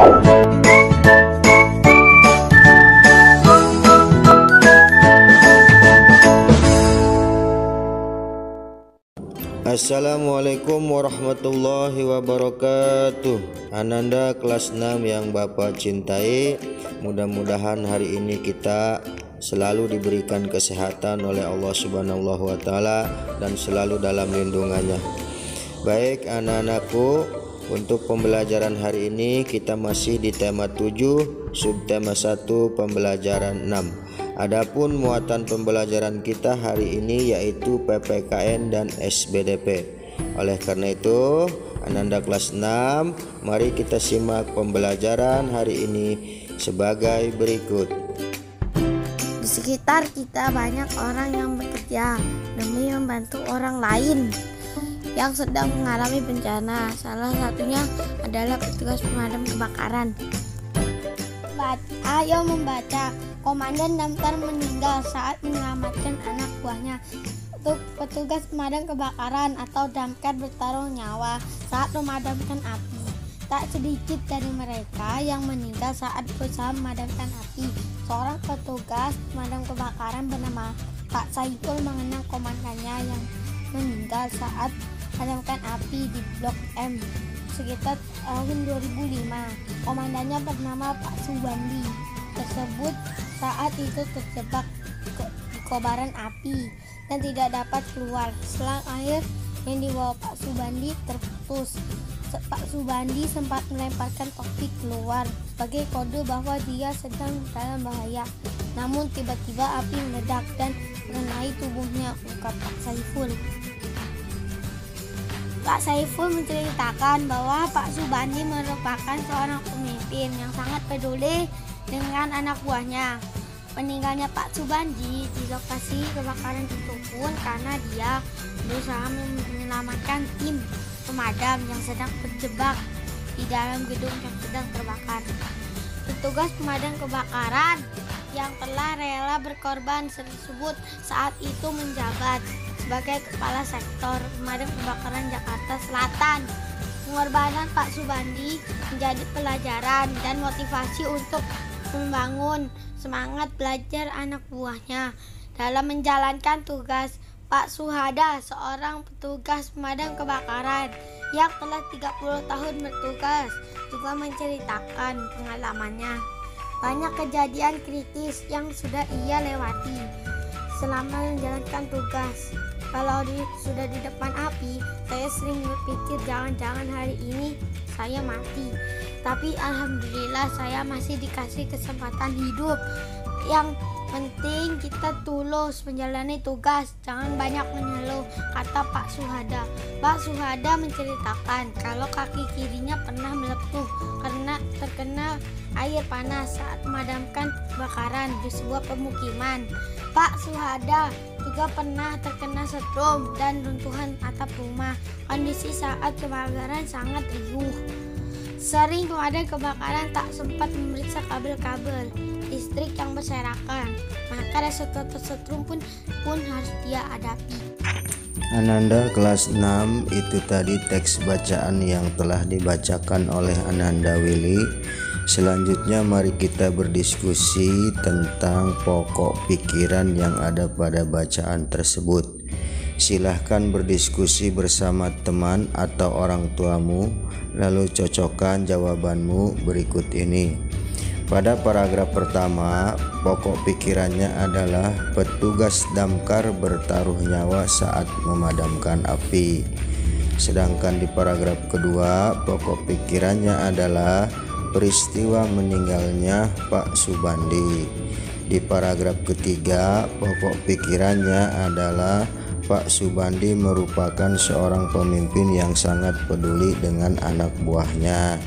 Assalamualaikum warahmatullahi wabarakatuh. Ananda kelas 6 yang Bapak cintai, mudah-mudahan hari ini kita selalu diberikan kesehatan oleh Allah Subhanahu wa taala dan selalu dalam lindungannya. Baik anak-anakku, untuk pembelajaran hari ini kita masih di tema 7, subtema 1, pembelajaran 6. Adapun muatan pembelajaran kita hari ini yaitu PPKN dan SBDP. Oleh karena itu, Ananda kelas 6, mari kita simak pembelajaran hari ini sebagai berikut. Di sekitar kita banyak orang yang bekerja demi membantu orang lain yang sedang mengalami bencana. Salah satunya adalah petugas pemadam kebakaran. Ayo membaca. Komandan Damkar meninggal saat menyelamatkan anak buahnya. Petugas pemadam kebakaran atau damkar bertaruh nyawa saat memadamkan api. Tak sedikit dari mereka yang meninggal saat berusaha memadamkan api. Seorang petugas pemadam kebakaran bernama Pak Saiful mengenang komandannya yang meninggal saat memadamkan api di Blok M sekitar tahun 2005. Komandannya bernama Pak Subandi tersebut saat itu terjebak di kobaran api dan tidak dapat keluar. Selang air yang dibawa Pak Subandi terputus. Pak Subandi sempat melemparkan topi keluar sebagai kode bahwa dia sedang dalam bahaya. Namun tiba-tiba api meledak dan mengenai tubuhnya, ungkap Pak Saiful. Pak Saiful menceritakan bahwa Pak Subandi merupakan seorang pemimpin yang sangat peduli dengan anak buahnya. Meninggalnya Pak Subandi di lokasi kebakaran itu pun karena dia berusaha menyelamatkan tim pemadam yang sedang terjebak di dalam gedung yang sedang terbakar. Petugas pemadam kebakaran yang telah rela berkorban tersebut saat itu menjabat sebagai kepala sektor pemadam kebakaran Jakarta Selatan. Pengorbanan Pak Subandi menjadi pelajaran dan motivasi untuk membangun semangat belajar anak buahnya dalam menjalankan tugas. Pak Suhada, seorang petugas pemadam kebakaran yang telah 30 tahun bertugas, juga menceritakan pengalamannya. Banyak kejadian kritis yang sudah ia lewati selama menjalankan tugas. Kalau sudah di depan api, saya sering berpikir jangan-jangan hari ini saya mati. Tapi alhamdulillah saya masih dikasih kesempatan hidup. Yang penting kita tulus menjalani tugas, jangan banyak mengeluh, kata Pak Suhada. Pak Suhada menceritakan kalau kaki kirinya pernah melepuh karena terkena air panas saat memadamkan kebakaran di sebuah pemukiman. Pak Suhada juga pernah terkena setrum dan runtuhan atap rumah. Kondisi saat kebakaran sangat riuh. Sering pemadam kebakaran tak sempat memeriksa kabel-kabel listrik yang berserakan, maka resiko tersetrum pun harus dia hadapi. Ananda kelas 6, itu tadi teks bacaan yang telah dibacakan oleh Ananda Willy. Selanjutnya mari kita berdiskusi tentang pokok pikiran yang ada pada bacaan tersebut. Silahkan berdiskusi bersama teman atau orang tuamu, lalu cocokkan jawabanmu berikut ini. Pada paragraf pertama, pokok pikirannya adalah petugas damkar bertaruh nyawa saat memadamkan api. Sedangkan di paragraf kedua, pokok pikirannya adalah peristiwa meninggalnya Pak Subandi. Di paragraf ketiga, pokok pikirannya adalah Pak Subandi merupakan seorang pemimpin yang sangat peduli dengan anak buahnya.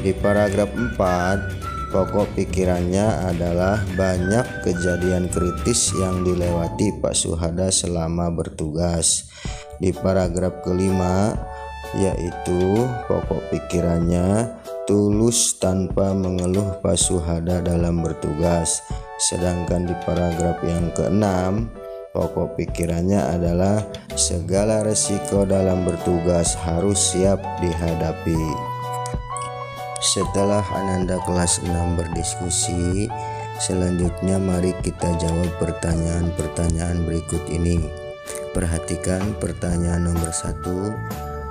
Di paragraf 4, pokok pikirannya adalah banyak kejadian kritis yang dilewati Pak Suhada selama bertugas. Di paragraf kelima, yaitu pokok pikirannya tulus tanpa mengeluh Pak Suhada dalam bertugas. Sedangkan di paragraf yang keenam, pokok pikirannya adalah segala resiko dalam bertugas harus siap dihadapi. Setelah Ananda kelas 6 berdiskusi, selanjutnya mari kita jawab pertanyaan-pertanyaan berikut ini. Perhatikan pertanyaan nomor 1.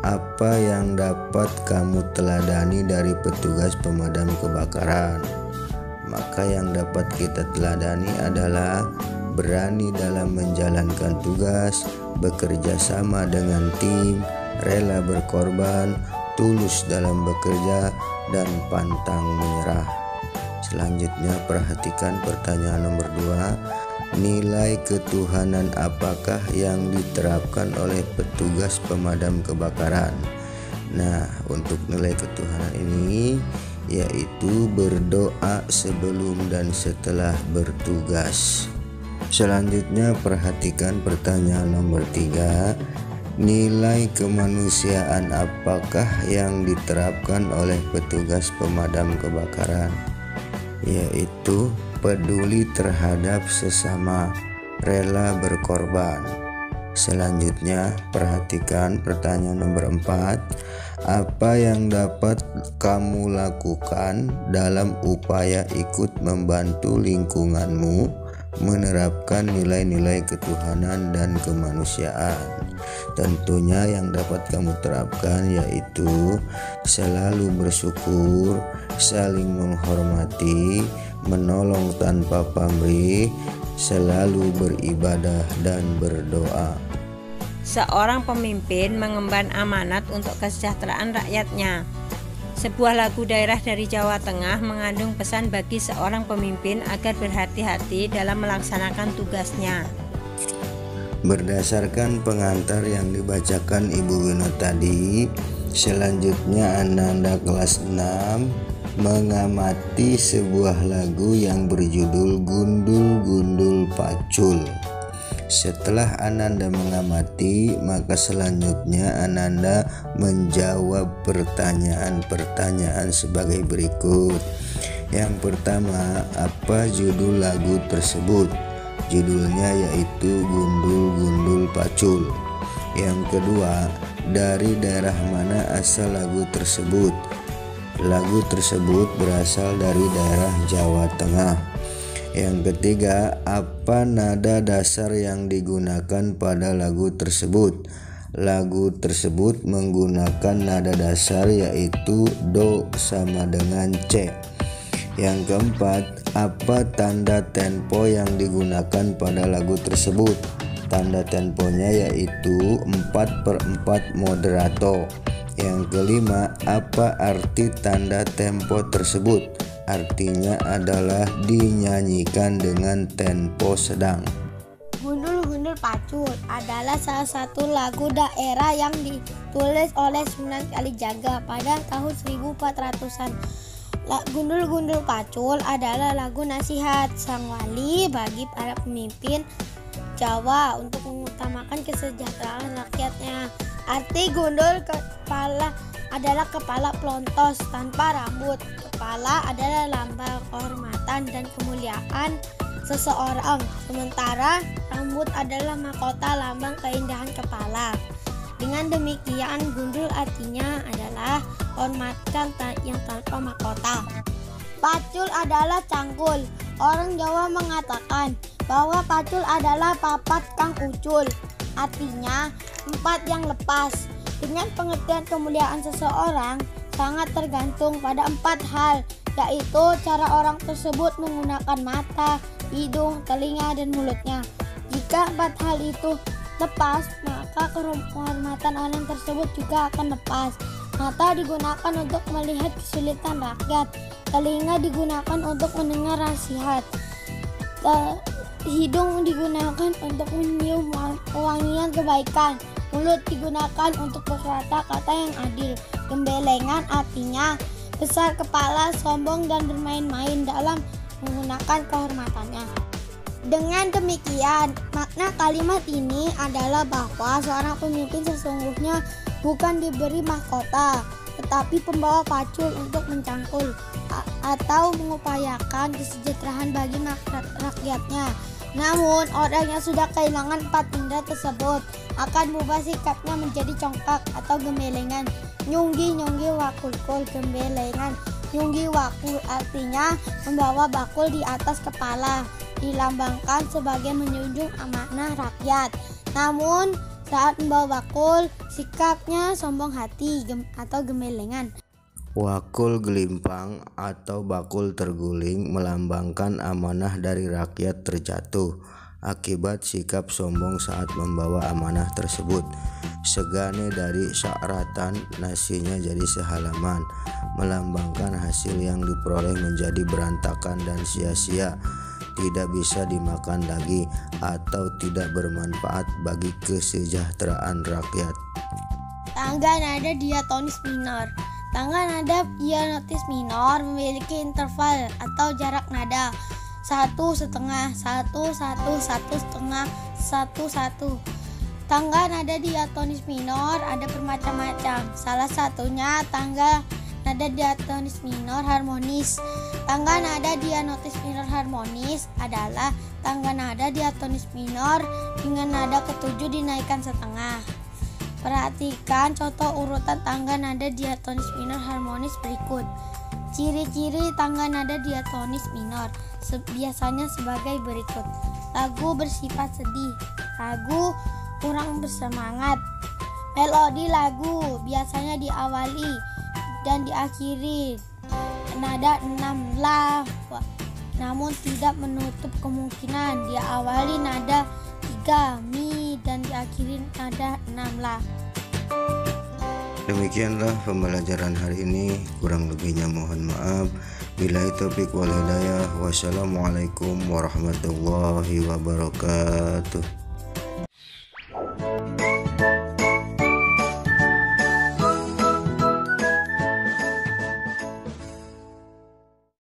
Apa yang dapat kamu teladani dari petugas pemadam kebakaran? Maka yang dapat kita teladani adalah berani dalam menjalankan tugas, bekerja sama dengan tim, rela berkorban, tulus dalam bekerja, dan pantang menyerah. Selanjutnya perhatikan pertanyaan nomor 2. Nilai ketuhanan apakah yang diterapkan oleh petugas pemadam kebakaran? Nah, untuk nilai ketuhanan ini yaitu berdoa sebelum dan setelah bertugas. Selanjutnya perhatikan pertanyaan nomor 3. Nilai kemanusiaan apakah yang diterapkan oleh petugas pemadam kebakaran? Yaitu peduli terhadap sesama, rela berkorban. Selanjutnya perhatikan pertanyaan nomor 4. Apa yang dapat kamu lakukan dalam upaya ikut membantu lingkunganmu menerapkan nilai-nilai ketuhanan dan kemanusiaan? Tentunya yang dapat kamu terapkan yaitu selalu bersyukur, saling menghormati, menolong tanpa pamrih, selalu beribadah dan berdoa. Seorang pemimpin mengemban amanat untuk kesejahteraan rakyatnya. Sebuah lagu daerah dari Jawa Tengah mengandung pesan bagi seorang pemimpin agar berhati-hati dalam melaksanakan tugasnya. Berdasarkan pengantar yang dibacakan Ibu Wino tadi, selanjutnya Ananda kelas 6 mengamati sebuah lagu yang berjudul Gundul-Gundul Pacul. Setelah Ananda mengamati, maka selanjutnya Ananda menjawab pertanyaan-pertanyaan sebagai berikut. Yang pertama, apa judul lagu tersebut? Judulnya yaitu Gundul-Gundul Pacul. Yang kedua, dari daerah mana asal lagu tersebut? Lagu tersebut berasal dari daerah Jawa Tengah. Yang ketiga, apa nada dasar yang digunakan pada lagu tersebut? Lagu tersebut menggunakan nada dasar yaitu Do sama dengan C. Yang keempat, apa tanda tempo yang digunakan pada lagu tersebut? Tanda temponya yaitu 4/4 moderato. Yang kelima, apa arti tanda tempo tersebut? Artinya adalah dinyanyikan dengan tempo sedang. Gundul-Gundul Pacul adalah salah satu lagu daerah yang ditulis oleh Sunan Kalijaga pada tahun 1400-an. Gundul-Gundul Pacul adalah lagu nasihat sang wali bagi para pemimpin Jawa untuk mengutamakan kesejahteraan rakyatnya. Arti gundul kepala adalah kepala pelontos tanpa rambut. Kepala adalah lambang kehormatan dan kemuliaan seseorang, sementara rambut adalah mahkota lambang keindahan kepala. Dengan demikian, gundul artinya adalah hormatkan yang tanpa mahkota. Pacul adalah cangkul. Orang Jawa mengatakan bahwa pacul adalah papat kang ucul, artinya 4 yang lepas. Dengan pengertian kemuliaan seseorang sangat tergantung pada 4 hal, yaitu cara orang tersebut menggunakan mata, hidung, telinga, dan mulutnya. Jika 4 hal itu lepas, maka kehormatan orang tersebut juga akan lepas. Mata digunakan untuk melihat kesulitan rakyat, telinga digunakan untuk mendengar nasihat, hidung digunakan untuk menyium wangian kebaikan, mulut digunakan untuk berkata-kata yang adil. Gembelengan artinya besar kepala, sombong, dan bermain-main dalam menggunakan kehormatannya. Dengan demikian, makna kalimat ini adalah bahwa seorang pemimpin sesungguhnya bukan diberi mahkota, tetapi pembawa pacul untuk mencangkul atau mengupayakan kesejahteraan bagi rakyatnya. Namun, orang yang sudah kehilangan 4 indera tersebut akan berubah sikapnya menjadi congkak atau gembelengan. Nyunggi-nyunggi wakulkul, gembelengan. Nyunggi wakul artinya membawa bakul di atas kepala, dilambangkan sebagai menjunjung amanah rakyat. Namun saat membawa bakul, sikapnya sombong hati atau gemelengan. Wakul gelimpang atau bakul terguling melambangkan amanah dari rakyat terjatuh akibat sikap sombong saat membawa amanah tersebut. Segane dari sya'ratan, nasinya jadi sehalaman, melambangkan hasil yang diperoleh menjadi berantakan dan sia-sia, tidak bisa dimakan lagi atau tidak bermanfaat bagi kesejahteraan rakyat. Tangga nada diatonis minor. Tangga nada diatonis minor memiliki interval atau jarak nada 1,5, 1, 1, 1,5, 1, 1. Tangga nada diatonis minor ada bermacam-macam. Salah satunya tangga nada diatonis minor harmonis. Tangga nada diatonis minor harmonis adalah tangga nada diatonis minor dengan nada ketujuh dinaikkan setengah. Perhatikan contoh urutan tangga nada diatonis minor harmonis berikut. Ciri-ciri tangga nada diatonis minor biasanya sebagai berikut. Lagu bersifat sedih, lagu kurang bersemangat. Melodi lagu biasanya diawali dan diakhiri nada 6 la, namun tidak menutup kemungkinan diawali nada 3 mi dan diakhiri nada 6 la. Demikianlah pembelajaran hari ini, kurang lebihnya mohon maaf. Billahi taufiq wal hidayah. Wassalamualaikum warahmatullahi wabarakatuh.